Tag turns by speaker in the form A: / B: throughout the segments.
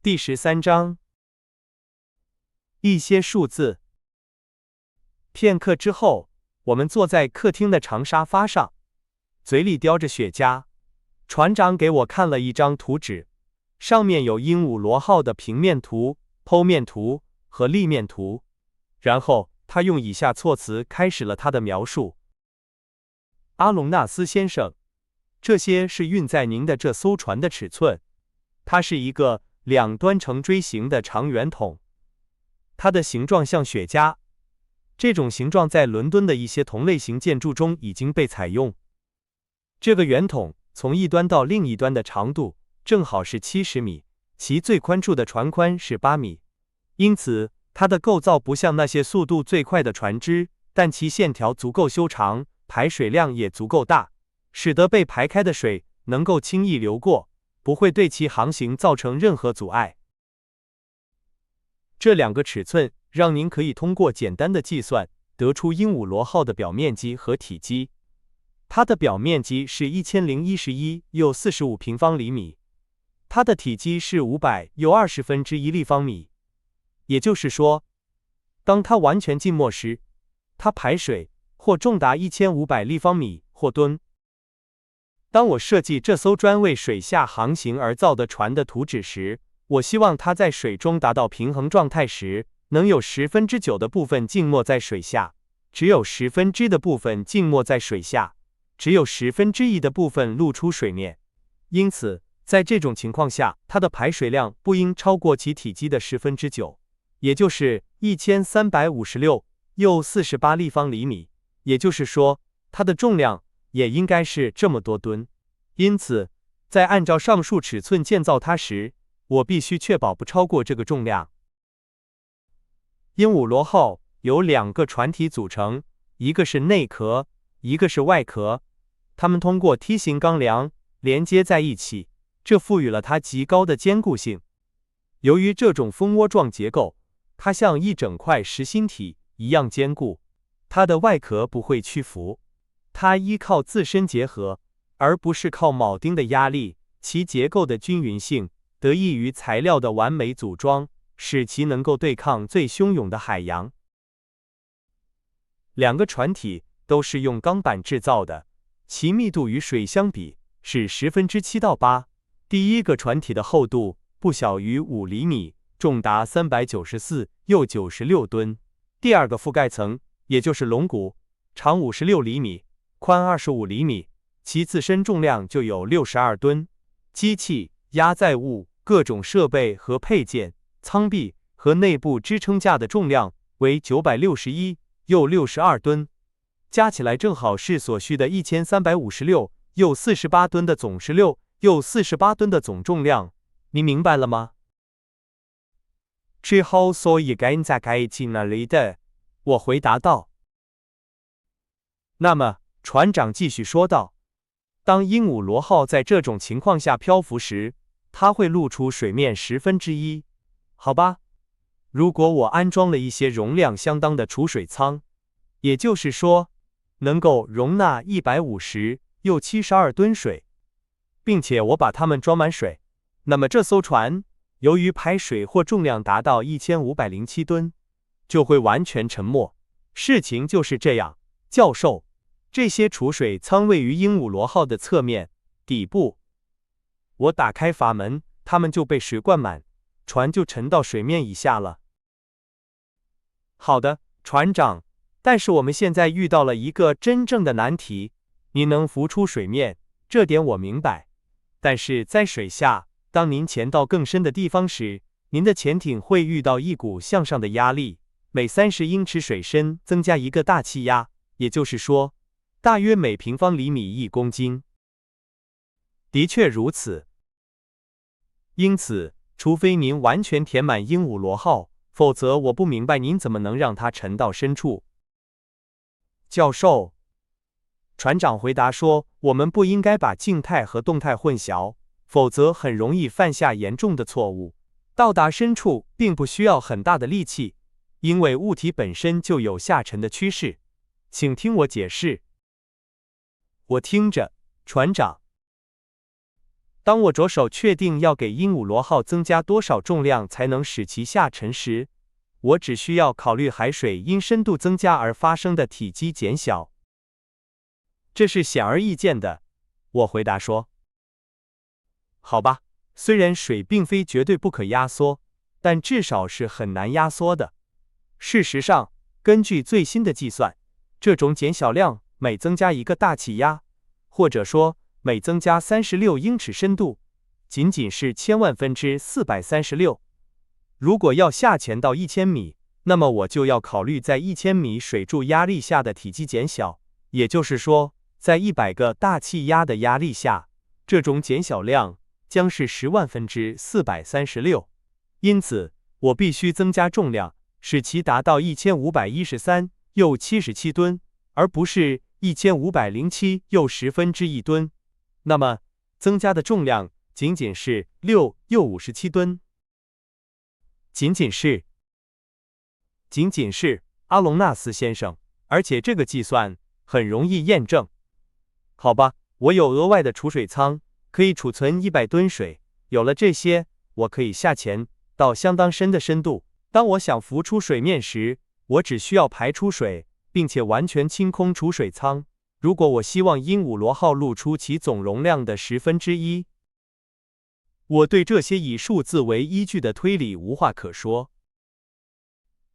A: 第13章，一些数字。片刻之后，我们坐在客厅的长沙发上，嘴里叼着雪茄。船长给我看了一张图纸，上面有鹦鹉螺号的平面图、剖面图和立面图，然后他用以下措辞开始了他的描述：阿隆纳斯先生，这些是运载您的这艘船的尺寸，它是一个两端呈锥形的长圆筒，它的形状像雪茄。这种形状在伦敦的一些同类型建筑中已经被采用。这个圆筒从一端到另一端的长度正好是70米，其最宽处的船宽是8米。因此，它的构造不像那些速度最快的船只，但其线条足够修长，排水量也足够大，使得被排开的水能够轻易流过，不会对其航行造成任何阻碍。这两个尺寸让您可以通过简单的计算得出鹦鹉螺号的表面积和体积。它的表面积是1011又45平方厘米，它的体积是500又1/20立方米。也就是说，当它完全浸没时，它排水或重达1500立方米或吨。当我设计这艘专为水下航行而造的船的图纸时，我希望它在水中达到平衡状态时，能有9%的部分浸没在水下，只有1/10的部分浸没在水下，只有1/10的部分露出水面。因此，在这种情况下，它的排水量不应超过其体积的9%，也就是1356又48立方厘米。也就是说，它的重量也应该是这么多吨。因此，在按照上述尺寸建造它时，我必须确保不超过这个重量。鹦鹉螺号由2个船体组成，一个是内壳，一个是外壳，它们通过梯形钢梁连接在一起，这赋予了它极高的坚固性。由于这种蜂窝状结构，它像一整块实心体一样坚固，它的外壳不会屈服，它依靠自身结合，而不是靠铆钉的压力。其结构的均匀性得益于材料的完美组装，使其能够对抗最汹涌的海洋。2个船体都是用钢板制造的，其密度与水相比是7/10到8。第一个船体的厚度不小于5厘米，重达394又96吨。第二个覆盖层，也就是龙骨，长56厘米，宽25厘米，其自身重量就有62吨。机器、压载物、各种设备和配件、舱壁和内部支撑架的重量为961又62吨，加起来正好是所需的1356又48吨的总16又48吨的总重量。你明白了吗？之后所以该在该去哪里的？我回答道。那么，船长继续说道，当鹦鹉螺号在这种情况下漂浮时，它会露出水面1/10。好吧，如果我安装了一些容量相当的储水舱，也就是说，能够容纳150又72吨水，并且我把它们装满水，那么这艘船由于排水或重量达到1507吨，就会完全沉没。事情就是这样，教授。这些储水舱位于鹦鹉螺号的侧面底部。我打开阀门，它们就被水灌满，船就沉到水面以下了。好的，船长，但是我们现在遇到了一个真正的难题。您能浮出水面，这点我明白。但是在水下，当您潜到更深的地方时，您的潜艇会遇到一股向上的压力，每30英尺水深增加一个大气压，也就是说，大约每平方厘米1公斤。的确如此。因此，除非您完全填满鹦鹉螺号，否则我不明白您怎么能让它沉到深处。教授，船长回答说，我们不应该把静态和动态混淆，否则很容易犯下严重的错误。到达深处并不需要很大的力气，因为物体本身就有下沉的趋势。请听我解释。我听着，船长。当我着手确定要给鹦鹉螺号增加多少重量才能使其下沉时，我只需要考虑海水因深度增加而发生的体积减小。这是显而易见的，我回答说。好吧，虽然水并非绝对不可压缩，但至少是很难压缩的。事实上，根据最新的计算，这种减小量每增加一个大气压，或者说每增加36英尺深度，仅仅是千万分之436。如果要下潜到1000米，那么我就要考虑在1000米水柱压力下的体积减小，也就是说，在100个大气压的压力下，这种减小量将是10万分之436。因此，我必须增加重量，使其达到1513又77吨，而不是1507又1/10吨。那么，增加的重量仅仅是6又57吨。仅仅是阿隆纳斯先生，而且这个计算很容易验证。好吧，我有额外的储水舱，可以储存100吨水。有了这些，我可以下潜到相当深的深度。当我想浮出水面时，我只需要排出水，并且完全清空储水舱。如果我希望鹦鹉螺号露出其总容量的1/10，我对这些以数字为依据的推理无话可说。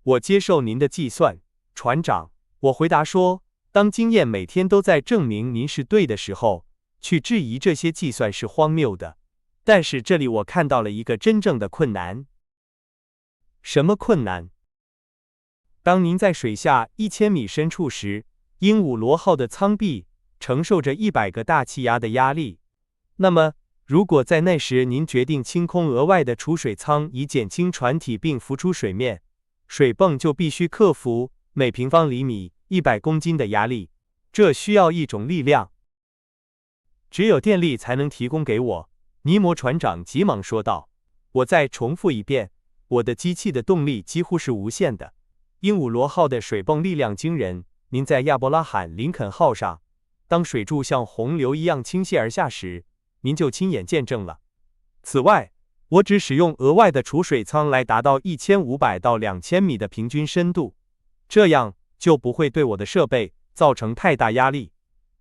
A: 我接受您的计算，船长，我回答说，当经验每天都在证明您是对的时候，去质疑这些计算是荒谬的。但是这里我看到了一个真正的困难。什么困难？当您在水下1000米深处时，鹦鹉螺号的舱壁承受着100个大气压的压力。那么，如果在那时您决定清空额外的储水舱以减轻船体并浮出水面，水泵就必须克服每平方厘米100公斤的压力。这需要一种力量，只有电力才能提供给我。尼摩船长急忙说道。我再重复一遍，我的机器的动力几乎是无限的。鹦鹉螺号的水泵力量惊人。您在亚伯拉罕·林肯号上，当水柱像洪流一样倾泻而下时，您就亲眼见证了。此外，我只使用额外的储水舱来达到1500到2000米的平均深度，这样就不会对我的设备造成太大压力。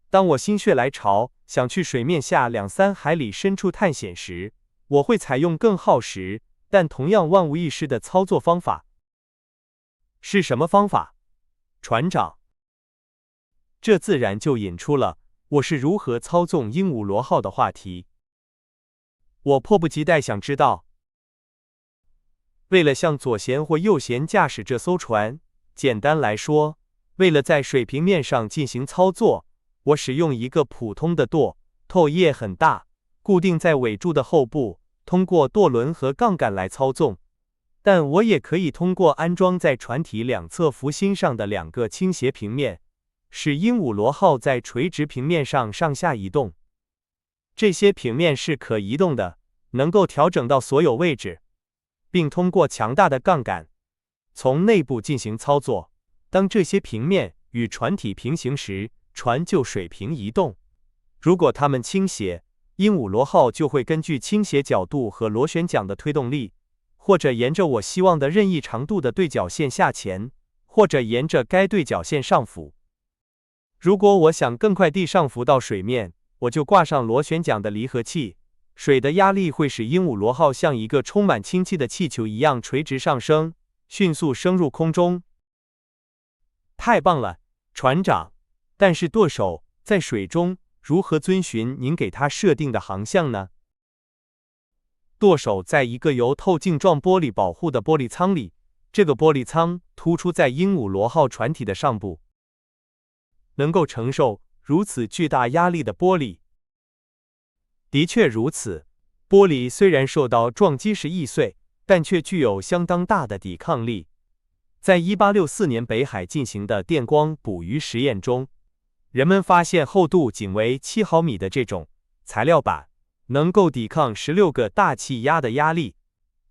A: 当我心血来潮想去水面下2-3海里深处探险时，我会采用更耗时但同样万无一失的操作方法。是什么方法，船长？这自然就引出了我是如何操纵鹦鹉螺号的话题。我迫不及待想知道。为了向左舷或右舷驾驶这艘船，简单来说，为了在水平面上进行操作，我使用一个普通的舵，舵叶很大，固定在尾柱的后部，通过舵轮和杠杆来操纵。但我也可以通过安装在船体两侧浮心上的2个倾斜平面，使鹦鹉螺号在垂直平面上上下移动。这些平面是可移动的，能够调整到所有位置，并通过强大的杠杆从内部进行操作。当这些平面与船体平行时，船就水平移动。如果它们倾斜，鹦鹉螺号就会根据倾斜角度和螺旋桨的推动力，或者沿着我希望的任意长度的对角线下潜，或者沿着该对角线上浮。如果我想更快地上浮到水面，我就挂上螺旋桨的离合器，水的压力会使鹦鹉螺号像一个充满氢气的气球一样垂直上升，迅速升入空中。太棒了，船长！但是舵手在水中如何遵循您给他设定的航向呢？舵手在一个由透镜状玻璃保护的玻璃舱里，这个玻璃舱突出在鹦鹉螺号船体的上部。能够承受如此巨大压力的玻璃。的确如此，玻璃虽然受到撞击时易碎，但却具有相当大的抵抗力。在1864年北海进行的电光捕鱼实验中，人们发现厚度仅为7毫米的这种材料板能够抵抗16个大气压的压力，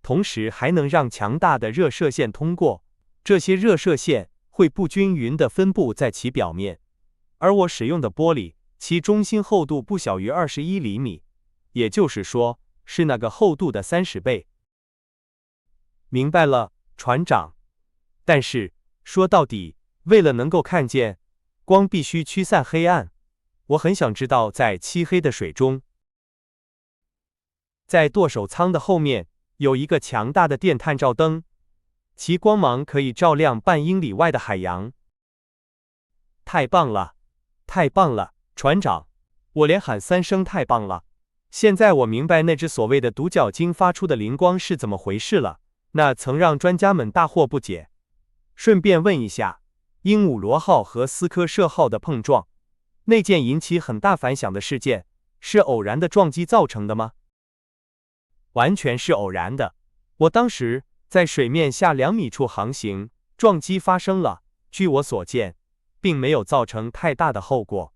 A: 同时还能让强大的热射线通过。这些热射线会不均匀地分布在其表面，而我使用的玻璃，其中心厚度不小于21厘米，也就是说，是那个厚度的30倍。明白了，船长。但是，说到底，为了能够看见，光必须驱散黑暗。我很想知道，在漆黑的水中，在舵手舱的后面，有一个强大的电探照灯，其光芒可以照亮半英里外的海洋。太棒了，太棒了，船长！我连喊3声太棒了。现在我明白那只所谓的独角鲸发出的灵光是怎么回事了，那曾让专家们大惑不解。顺便问一下，鹦鹉螺号和斯科舍号的碰撞，那件引起很大反响的事件，是偶然的撞击造成的吗？完全是偶然的。我当时在水面下2米处航行，撞击发生了，据我所见，并没有造成太大的后果。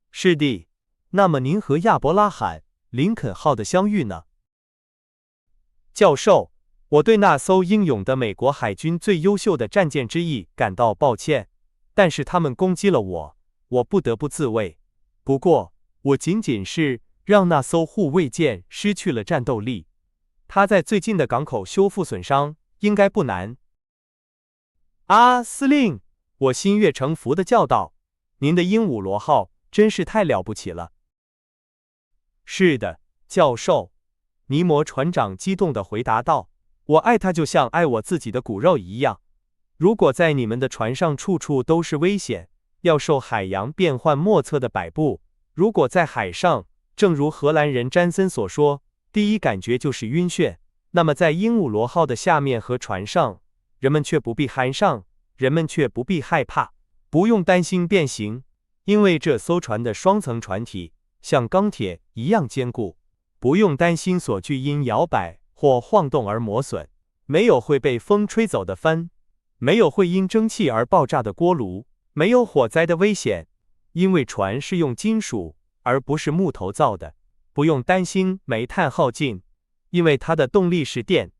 A: 是的，那么您和亚伯拉罕·林肯号的相遇呢？教授，我对那艘英勇的美国海军最优秀的战舰之一感到抱歉，但是他们攻击了我，我不得不自卫。不过，我仅仅是让那艘护卫舰失去了战斗力。它在最近的港口修复损伤，应该不难。啊，司令，我心悦诚服地叫道，您的鹦鹉螺号真是太了不起了。是的，教授，尼摩船长激动地回答道，我爱它就像爱我自己的骨肉一样。如果在你们的船上处处都是危险，要受海洋变幻莫测的摆布，如果在海上，正如荷兰人詹森所说，第一感觉就是晕眩，那么在鹦鹉螺号的下面和船上，人们却不必酣畅，人们却不必害怕，不用担心变形，因为这艘船的双层船体像钢铁一样坚固，不用担心索具因摇摆或晃动而磨损，没有会被风吹走的帆，没有会因蒸汽而爆炸的锅炉，没有火灾的危险，因为船是用金属而不是木头造的，不用担心煤炭耗尽，因为它的动力是电，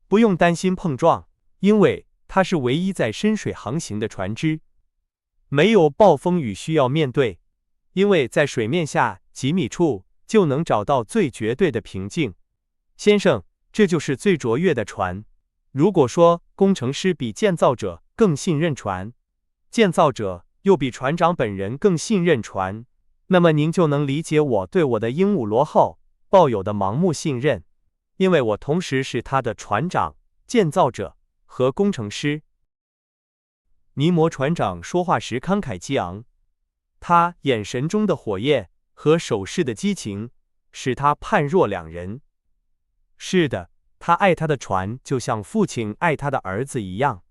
A: 不用担心碰撞，因为它是唯一在深水航行的船只，没有暴风雨需要面对，因为在水面下几米处就能找到最绝对的平静。先生，这就是最卓越的船。如果说工程师比建造者更信任船，建造者又比船长本人更信任船，那么您就能理解我对我的鹦鹉螺号抱有的盲目信任，因为我同时是他的船长、建造者和工程师。尼摩船长说话时慷慨激昂，他眼神中的火焰和手势的激情使他判若两人。是的，他爱他的船就像父亲爱他的儿子一样。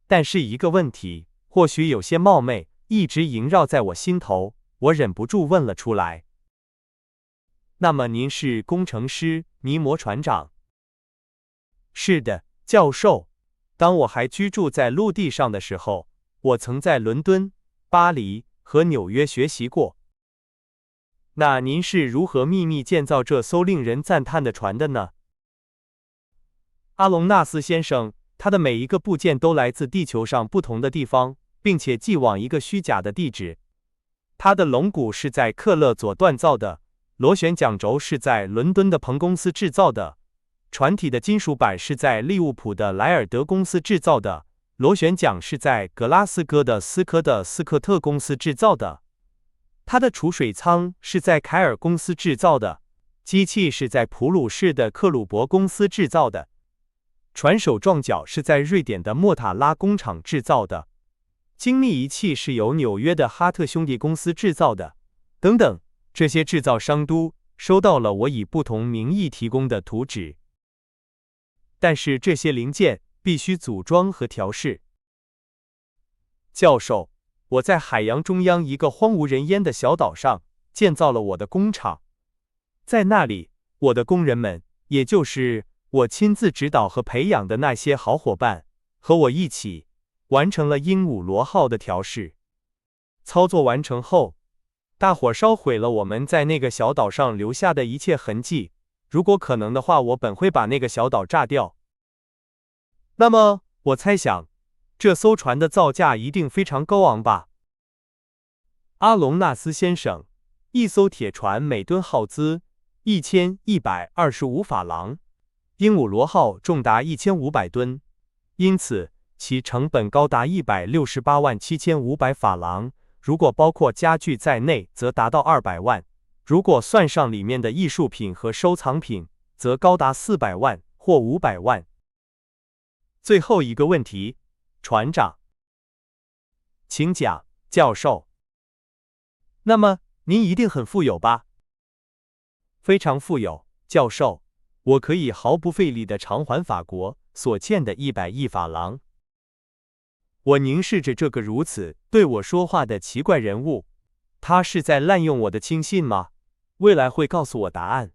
A: 但是一个问题，或许有些冒昧，一直萦绕在我心头，我忍不住问了出来。那么您是工程师，尼摩船长？是的，教授。当我还居住在陆地上的时候，我曾在伦敦、巴黎和纽约学习过。那您是如何秘密建造这艘令人赞叹的船的呢？阿隆纳斯先生，他的每一个部件都来自地球上不同的地方，并且寄往一个虚假的地址。他的龙骨是在克勒佐锻造的，螺旋桨轴是在伦敦的彭公司制造的，船体的金属板是在利物浦的莱尔德公司制造的，螺旋桨是在格拉斯哥的斯科的斯科特公司制造的。它的储水舱是在凯尔公司制造的，机器是在普鲁士的克鲁伯公司制造的，船首撞角是在瑞典的莫塔拉工厂制造的，精密仪器是由纽约的哈特兄弟公司制造的，等等，这些制造商都收到了我以不同名义提供的图纸。但是这些零件必须组装和调试。教授，我在海洋中央一个荒无人烟的小岛上建造了我的工厂，在那里，我的工人们，也就是我亲自指导和培养的那些好伙伴，和我一起完成了鹦鹉螺号的调试。操作完成后，大伙烧毁了我们在那个小岛上留下的一切痕迹。如果可能的话，我本会把那个小岛炸掉。那么，我猜想，这艘船的造价一定非常高昂吧？阿隆纳斯先生，一艘铁船每吨耗资1125法郎，鹦鹉螺号重达1500吨，因此其成本高达1687500法郎。如果包括家具在内，则达到200万；如果算上里面的艺术品和收藏品，则高达400万或500万。最后一个问题，船长，请讲，教授。那么，您一定很富有吧？非常富有，教授。我可以毫不费力地偿还法国所欠的100亿法郎。我凝视着这个如此对我说话的奇怪人物，他是在滥用我的轻信吗？未来会告诉我答案。